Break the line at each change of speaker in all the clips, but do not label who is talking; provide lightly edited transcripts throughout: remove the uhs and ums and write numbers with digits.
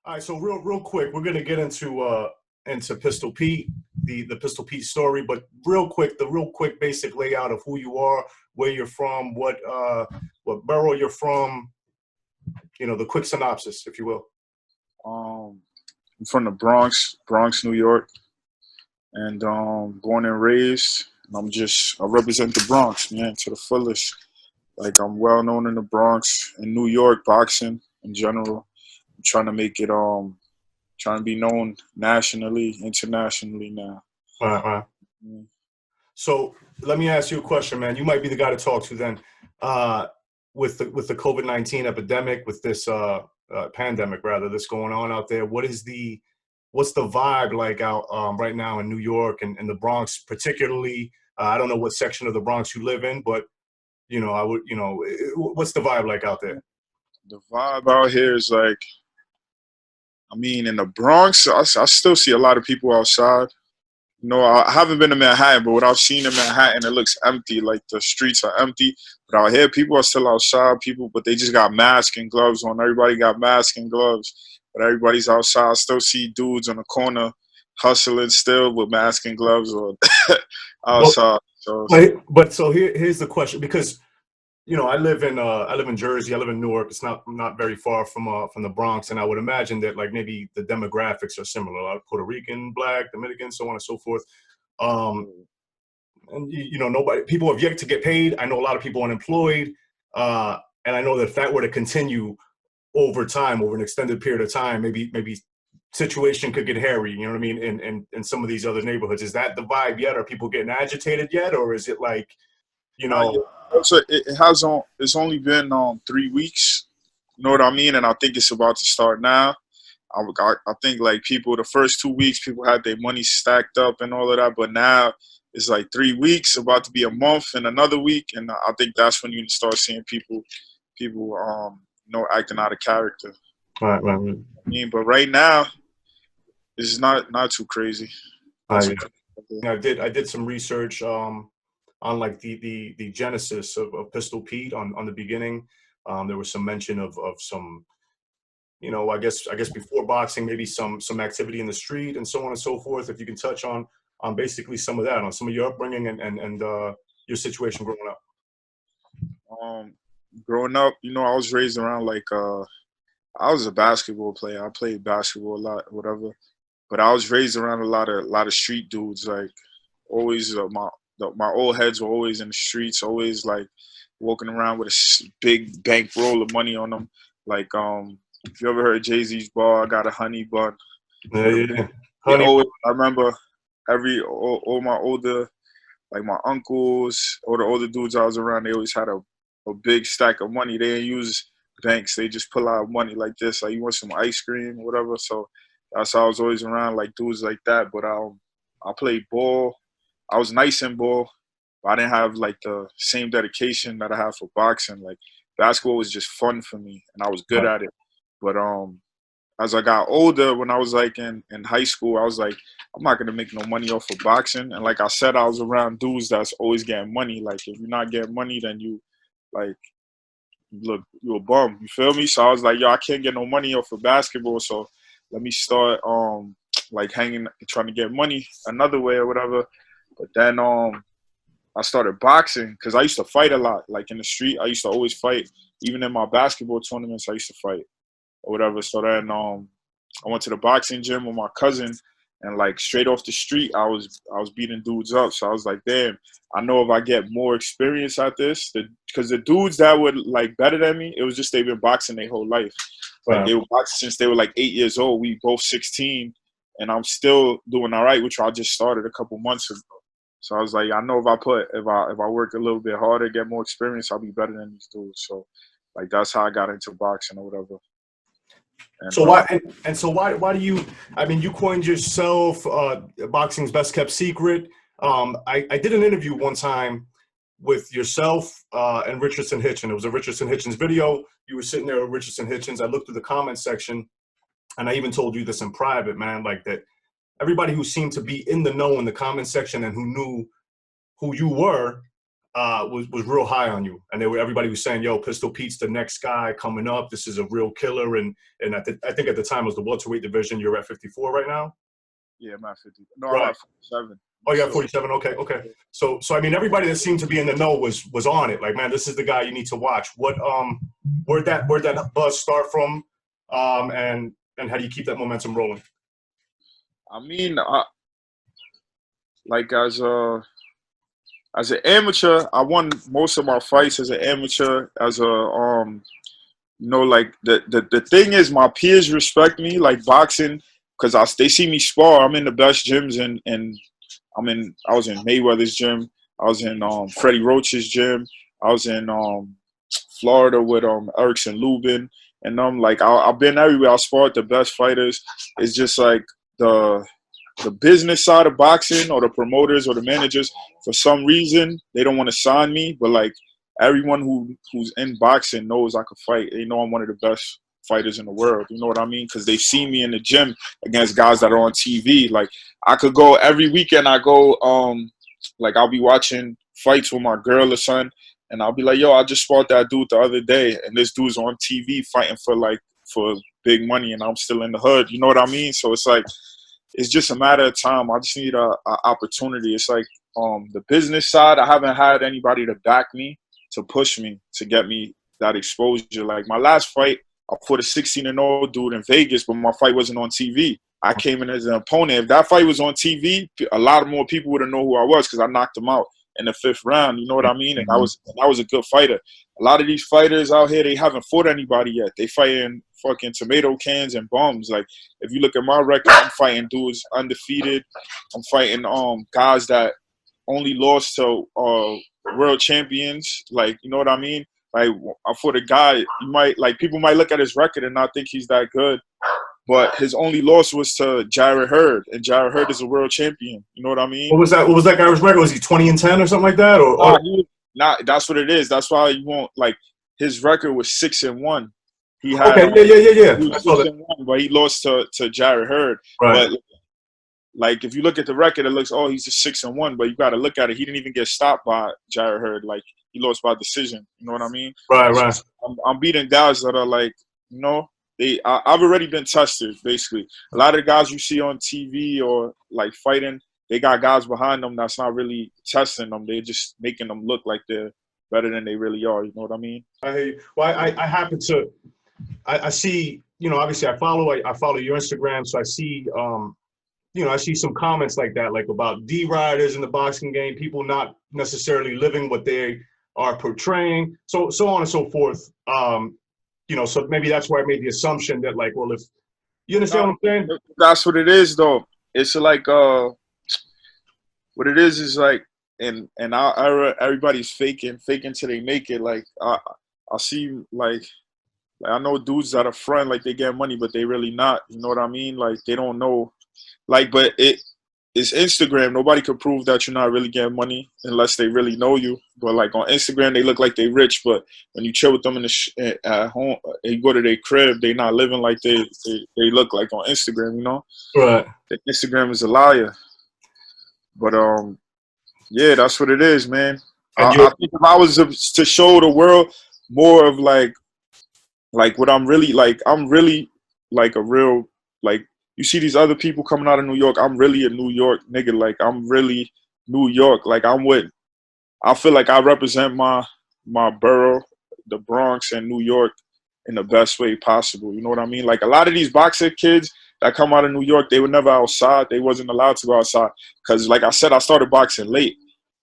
All right, so real quick, we're gonna get into Pistol Pete, the Pistol Pete story, but real quick basic layout of who you are, where you're from, what borough you're from, the quick synopsis, if you will.
Um, I'm from the Bronx, New York, and born and raised. And I represent the Bronx, man, to the fullest. Like I'm well known in the Bronx, in New York, boxing in general. I'm trying to make it trying to be known nationally, internationally now.
Uh-huh.
Mm.
So let me ask you a question, man. You might be the guy to talk to then. Uh, with the COVID-19 epidemic, with this pandemic rather, that's going on out there, what's the vibe like out right now in New York and the Bronx, particularly? I don't know what section of the Bronx you live in, but what's the vibe like out there?
The vibe out here is like, I mean, in the Bronx, I still see a lot of people outside. I haven't been to Manhattan, but what I've seen in Manhattan, it looks empty. Like the streets are empty. But out here, people are still outside. But they just got masks and gloves on. Everybody got masks and gloves, but everybody's outside. I still see dudes on the corner hustling still with masks and gloves on
Well,
outside. So
but so here's the question, because I live in Jersey. I live in Newark. It's not very far from the Bronx, and I would imagine that like maybe the demographics are similar. A lot of Puerto Rican, Black, Dominican, so on and so forth. Um, and nobody, people have yet to get paid. I know a lot of people unemployed, and I know that if that were to continue over time, over an extended period of time, maybe situation could get hairy. You know what I mean? In some of these other neighborhoods, is that the vibe yet? Are people getting agitated yet, or is it like you
not yet.
know?
So it has on. It's only been 3 weeks. You know what I mean? And I think it's about to start now. I think like people, the first 2 weeks, people had their money stacked up and all of that, but now it's like 3 weeks, about to be a month and another week, and I think that's when you start seeing people acting out of character.
Right.
I mean, but right now it's not too crazy, not
I
too crazy.
I did some research on like the genesis of Pistol Pete on the beginning. There was some mention of some, I guess before boxing, maybe some activity in the street and so on and so forth. If you can touch on basically some of that, on some of your upbringing and your situation growing up.
Um, Growing up, I was raised around like I was a basketball player. I played basketball a lot, whatever. But I was raised around a lot of street dudes. Like always, my old heads were always in the streets, always like walking around with a big bankroll of money on them. Like if you ever heard Jay-Z's bar, I got a honey bun
Yeah,
with a
yeah.
they
Honey.
always. I remember all my older, like my uncles or the older dudes I was around. They always had a big stack of money. They didn't use banks. They just pull out money like this. Like you want some ice cream, or whatever. So that's how I was always around like dudes like that. But I played ball. I was nice in ball, but I didn't have like the same dedication that I have for boxing. Like basketball was just fun for me, and I was good
Right.
at it. But as I got older, when I was like in high school, I was like, I'm not gonna make no money off of boxing. And like I said, I was around dudes that's always getting money. Like if you're not getting money, then you like look, you a bum. You feel me? So I was like, yo, I can't get no money off of basketball. So let me start like hanging, trying to get money another way or whatever. But then I started boxing because I used to fight a lot. Like in the street, I used to always fight. Even in my basketball tournaments, I used to fight or whatever. So then I went to the boxing gym with my cousin, and like straight off the street, I was beating dudes up. So I was like, damn, I know if I get more experience at this, because the dudes that were like better than me, it was just they've been boxing their whole life. Like
Right.
they were boxing since they were like 8 years old. We both 16, and I'm still doing all right, which I just started a couple months ago. So I was like, I know if I work a little bit harder, get more experience, I'll be better than these dudes. So like that's how I got into boxing or whatever. And
So why and so why do you? I mean, you coined yourself boxing's best kept secret. I did an interview one time with yourself and Richardson Hitchens. It was a Richardson Hitchens video. You were sitting there with Richardson Hitchens. I looked through the comment section, and I even told you this in private, man. Like that, everybody who seemed to be in the know in the comment section and who knew who you were was real high on you, and everybody was saying, "Yo, Pistol Pete's the next guy coming up. This is a real killer." And I think at the time it was the welterweight division. You're at 54 right now.
Yeah, I'm at 50. No,
right.
I'm at 47.
Oh, you're at 47. Okay. So I mean, everybody that seemed to be in the know was on it. Like, man, this is the guy you need to watch. What where'd that buzz start from? And how do you keep that momentum rolling?
I mean, like as an amateur, I won most of my fights as an amateur. As a like the thing is, my peers respect me, like boxing, because they see me spar. I'm in the best gyms, and I was in Mayweather's gym. I was in Freddie Roach's gym. I was in Florida with Erickson Lubin, and like I've been everywhere. I sparred the best fighters. It's just like the business side of boxing, or the promoters or the managers, for some reason they don't want to sign me. But like everyone who's in boxing knows I could fight. They know I'm one of the best fighters in the world. You know what I mean? Because they've seen me in the gym against guys that are on TV. Like I could go every weekend. I go like I'll be watching fights with my girl or son, and I'll be like, yo, I just fought that dude the other day, and this dude's on TV fighting for big money, and I'm still in the hood. You know what I mean? So it's like, it's just a matter of time. I just need a opportunity. It's like the business side, I haven't had anybody to back me, to push me, to get me that exposure. Like my last fight, I fought a 16-0 dude in Vegas, but my fight wasn't on TV. I came in as an opponent. If that fight was on TV, a lot more people would have known who I was, because I knocked him out in the 5th round. You know what I mean? And I was a good fighter. A lot of these fighters out here, they haven't fought anybody yet. They fighting fucking tomato cans and bums. Like if you look at my record, I'm fighting dudes undefeated. I'm fighting guys that only lost to world champions. Like, you know what I mean? Like I fought a guy, people might look at his record and not think he's that good, but his only loss was to Jared Hurd, and Jared Hurd is a world champion. You know what I mean?
What was that guy's record? Was he 20-10 or something like that? Or
that's what it is. That's why you won't, like, his record was 6-1. He had
yeah.
He was 6-1, but he lost to Jared Hurd.
Right.
But like if you look at the record, it looks, oh, he's just 6-1, but you got to look at it. He didn't even get stopped by Jared Hurd. Like he lost by decision. You know what I mean?
Right.
So I'm beating guys that are like, you know, I've already been tested. Basically, a lot of the guys you see on TV or like fighting, they got guys behind them that's not really testing them. They're just making them look like they're better than they really are. You know what I mean?
I hear you. Well, I happen to, I see, you know, obviously I follow your Instagram, so I see, you know, I see some comments like that, like about D-riders in the boxing game, people not necessarily living what they are portraying, so on and so forth. You know, so maybe that's why I made the assumption that, like, well, if you understand what I'm saying?
That's what it is, though. It's like what it is like, in our era, everybody's faking till they make it. Like I see, like I know dudes that are front like they get money, but they really not. You know what I mean? Like they don't know. Like, but it's Instagram. Nobody could prove that you're not really getting money unless they really know you. But like on Instagram, they look like they rich, but when you chill with them at home, you go to their crib, they not living like they look like on Instagram. You know?
Right.
Instagram is a liar. But yeah, that's what it is, man. I think if I was to show the world more of like what I'm really like a real, like, you see these other people coming out of New York. I'm really a New York nigga. Like I'm really New York. Like I feel like I represent my borough, the Bronx and New York, in the best way possible. You know what I mean? Like a lot of these boxer kids that come out of New York, they were never outside. They wasn't allowed to go outside because, like I said, I started boxing late.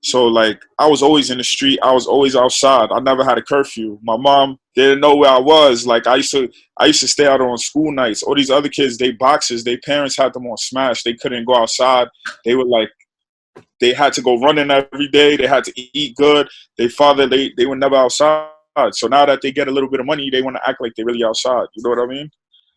So like I was always in the street. I was always outside. I never had a curfew. My mom didn't know where I was. Like I used to stay out on school nights. All these other kids, they boxers, their parents had them on smash. They couldn't go outside. They were like, they had to go running every day. They had to eat good. Their father, they were never outside. So now that they get a little bit of money, they want to act like they're really outside. You know what I mean?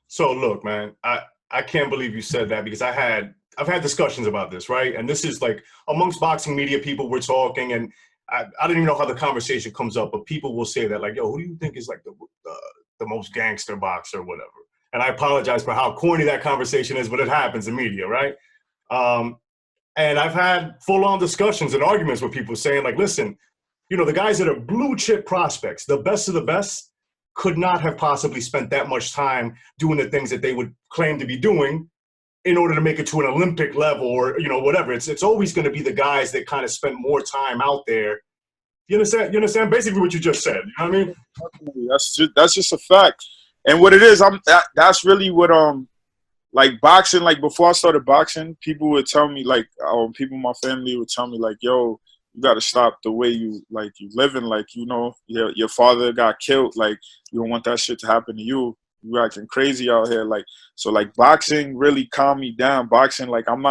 So
look, man, I can't believe you said that, because I've had discussions about this, right? And this is like amongst boxing media people, we're talking, and I don't even know how the conversation comes up, but people will say that, like, yo, who do you think is like the most gangster boxer or whatever? And I apologize for how corny that conversation is, but it happens in media, right? And I've had full-on discussions and arguments with people saying, like, listen, you know, the guys that are blue chip prospects, the best of the best, could not have possibly spent that much time doing the things that they would claim to be doing in order to make it to an Olympic level or, you know, whatever. It's always going to be the guys that kind of spent more time out there. You understand? You understand basically what you just said. You know what I mean?
That's just a fact. And what it is, that's really what like boxing. Like before I started boxing, people would tell me, like people in my family would tell me, like, yo, you got to stop the way you living. Like, you know, your father got killed. Like, you don't want that shit to happen to you. You acting crazy out here. Like, so like boxing really calmed me down. Boxing, like I'm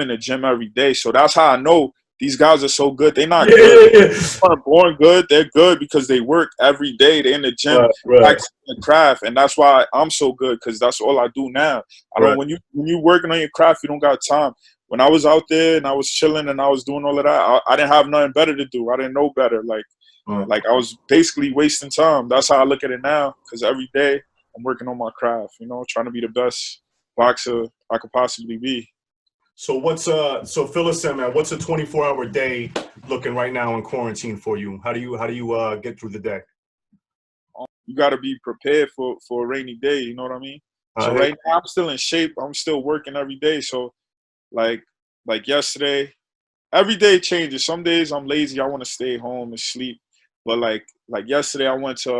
in the gym every day. So that's how I know these guys are so good. They're not good.
Yeah.
They're not born good. They're good because they work every day. They're in the gym, practicing the craft. And that's why I'm so good, because that's all I do now. I don't, when you working on your craft, you don't got time. When I was out there and I was chilling and I was doing all of that, I didn't have nothing better to do. I didn't know better. Like I was basically wasting time. That's how I look at it now, because every day I'm working on my craft, you know, trying to be the best boxer I could possibly be.
So so fill us in, man. What's a 24-hour day looking right now in quarantine for you? How do you get through the day?
You got to be prepared for a rainy day. You know what I mean? So right now I'm still in shape. I'm still working every day. So like yesterday, every day changes. Some days I'm lazy. I want to stay home and sleep. But like yesterday, I went to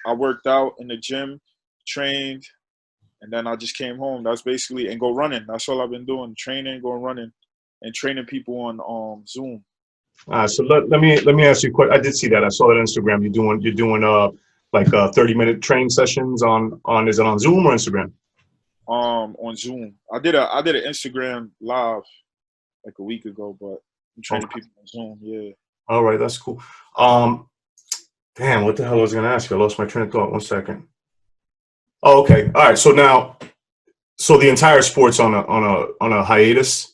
I worked out in the gym, trained, and then I just came home. That's basically, and go running. That's all I've been doing: training, going running, and training people on Zoom.
So let me ask you a question. I did see that. I saw that on Instagram. You're doing like 30-minute training sessions on is it on Zoom or Instagram?
On Zoom. I did an Instagram live like a week ago, but I'm training people on Zoom. Yeah.
All right, that's cool. Damn, what the hell was I gonna ask you? I lost my train of thought. 1 second. Oh, okay. All right. So now, the entire sport's on a hiatus.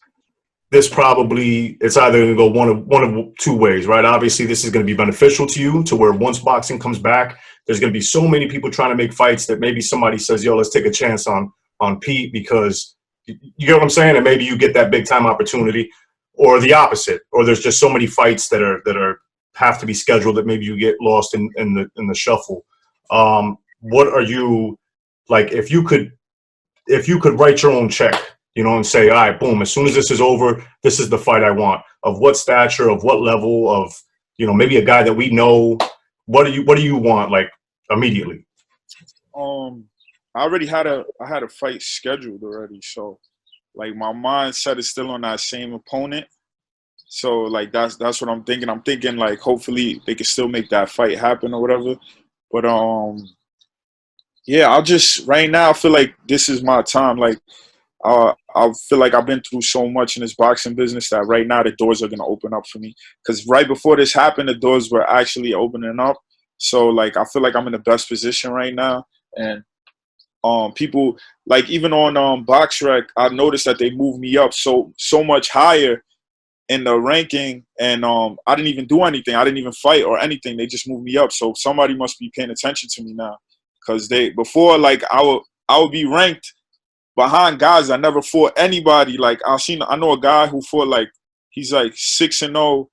This probably, it's either going to go one of two ways, right? Obviously, this is going to be beneficial to you, to where once boxing comes back, there's going to be so many people trying to make fights that maybe somebody says, yo, let's take a chance on Pete, because you get what I'm saying? And maybe you get that big time opportunity, or the opposite, or there's just so many fights that have to be scheduled that maybe you get lost in the shuffle. What are you like, if you could write your own check, you know, and say, all right, boom, as soon as this is over, this is the fight I want. Of what stature, of what level, of, you know, maybe a guy that we know. What do you want, like, immediately?
I already had a fight scheduled already, so like my mindset is still on that same opponent. So like that's what I'm thinking. I'm thinking like hopefully they can still make that fight happen or whatever. But yeah, I'll just right now I feel like this is my time. Like I feel like I've been through so much in this boxing business that right now the doors are gonna open up for me. Because right before this happened, the doors were actually opening up. So like I feel like I'm in the best position right now. And people like even on BoxRec, I noticed that they moved me up so much higher in the ranking, and I didn't even do anything. I didn't even fight or anything. They just moved me up. So somebody must be paying attention to me now, because before like I would be ranked behind guys that never fought anybody. Like I know a guy who fought like he's like 6-0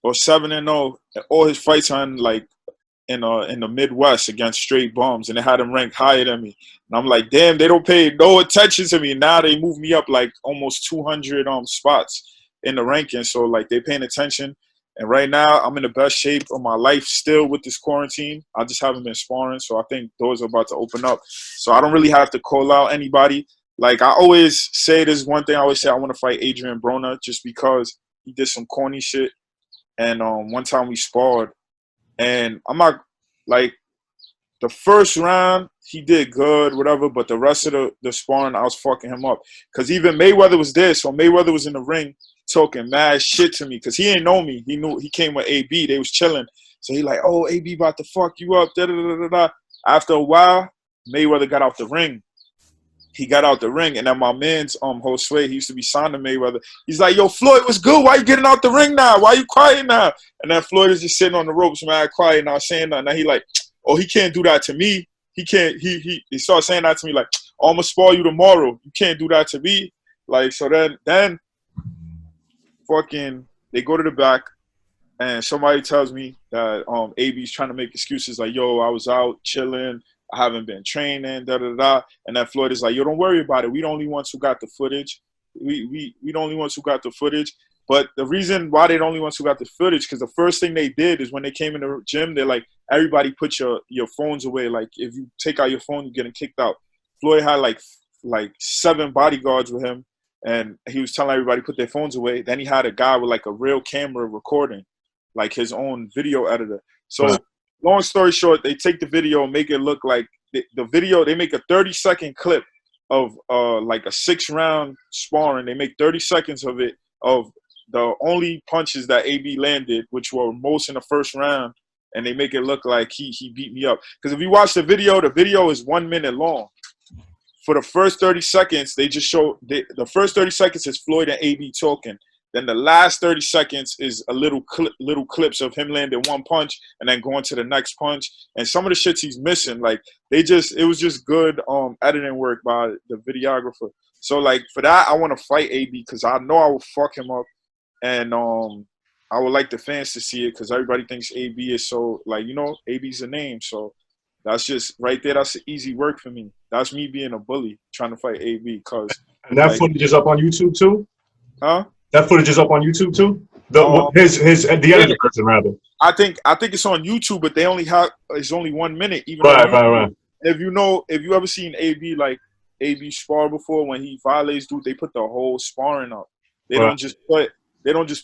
or 7-0, and all his fights are in the Midwest against straight bums, and they had him ranked higher than me. And I'm like, damn, they don't pay no attention to me. Now they move me up like almost 200 spots in the ranking. So like they paying attention. And right now I'm in the best shape of my life still with this quarantine. I just haven't been sparring, so I think doors are about to open up. So I don't really have to call out anybody. Like I always say, this one thing I always say, I want to fight Adrien Broner just because he did some corny shit. And one time we sparred, and I'm not like the first round he did good, whatever, but the rest of the sparring I was fucking him up. Because even Mayweather was there, so Mayweather was in the ring talking mad shit to me because he didn't know me. He knew he came with AB. They was chilling. So he like, oh, AB about to fuck you up. Da, da, da, da, da. After a while, Mayweather got out the ring. He got out the ring, and then my man's Josue, he used to be signed to Mayweather. He's like, yo, Floyd, what's good? Why you getting out the ring now? Why you quiet now? And then Floyd is just sitting on the ropes, mad quiet, not saying nothing. Now he like, oh, he can't do that to me. He can't. He started saying that to me like, oh, I'm gonna spar you tomorrow. You can't do that to me. Like, so then fucking they go to the back. and somebody tells me that AB's trying to make excuses like, yo, I was out chilling, I haven't been training, da da da. And that Floyd is like, yo, don't worry about it. We the only ones who got the footage. We the only ones who got the footage. But the reason why they the only ones who got the footage, because the first thing they did is when they came in the gym, they're like, everybody put your phones away. Like, if you take out your phone, you're getting kicked out. Floyd had like 7 bodyguards with him, and he was telling everybody put their phones away. Then he had a guy with like a real camera recording, like his own video editor. So long story short, they take the video and make it look like the video. They make a 30-second clip of like a 6-round sparring. They make 30 seconds of it, of the only punches that AB landed, which were most in the first round, and they make it look like he beat me up. Because if you watch the video is 1 minute long. For the first 30 seconds, they just show the first 30 seconds is Floyd and AB talking. Then the last 30 seconds is a little clips of him landing one punch and then going to the next punch. And some of the shits he's missing, like it was just good editing work by the videographer. So like for that, I want to fight AB because I know I will fuck him up, and I would like the fans to see it because everybody thinks AB is so, like, you know, AB's a name. So that's just right there. That's easy work for me. That's me being a bully trying to fight AB.
And that footage is up on YouTube too?
Huh?
That footage is up on YouTube too? The edited version rather.
I think it's on YouTube, but they only have it's only 1 minute. Even
right.
If you ever seen AB spar before, when he violates dude, they put the whole sparring up. They don't just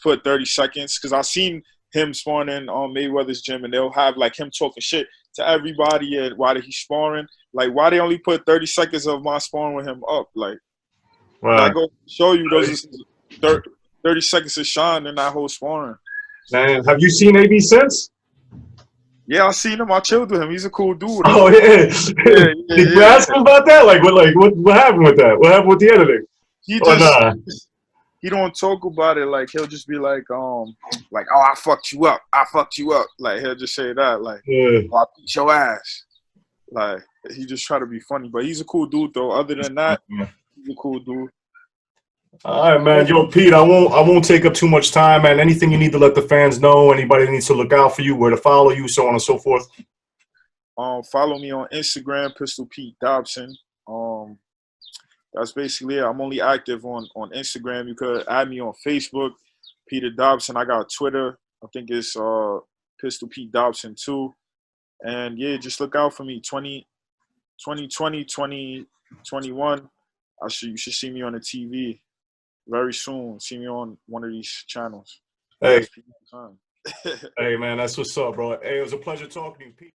put 30 seconds, because I've seen him sparring on Mayweather's gym, and they'll have like him talking shit to everybody and while he's sparring. Like, why they only put 30 seconds of my sparring with him up? Like, I go show you those is 30 seconds of shine in that whole sparring.
Man, have you seen AB since?
Yeah, I seen him. I chilled with him. He's a cool dude.
Oh yeah. Did you ask him about that? Like what happened with that? What happened with the editing?
He don't talk about it. Like, he'll just be like, oh, I fucked you up. Like, he'll just say that. Like, oh, I beat your ass. Like, he just try to be funny. But he's a cool dude, though. Other than that, he's a cool dude.
All right, man. Yo, Pete, I won't take up too much time, man. Anything you need to let the fans know, anybody needs to look out for you, where to follow you, so on and so forth.
Follow me on Instagram, Pistol Pete Dobson. That's basically it. I'm only active on Instagram. You could add me on Facebook, Peter Dobson. I got Twitter. I think it's Pistol Pete Dobson too. And yeah, just look out for me. 2020, 2021. You should see me on the TV very soon. See me on one of these channels.
Hey, hey man, that's what's up, bro. Hey, it was a pleasure talking to you, Pete.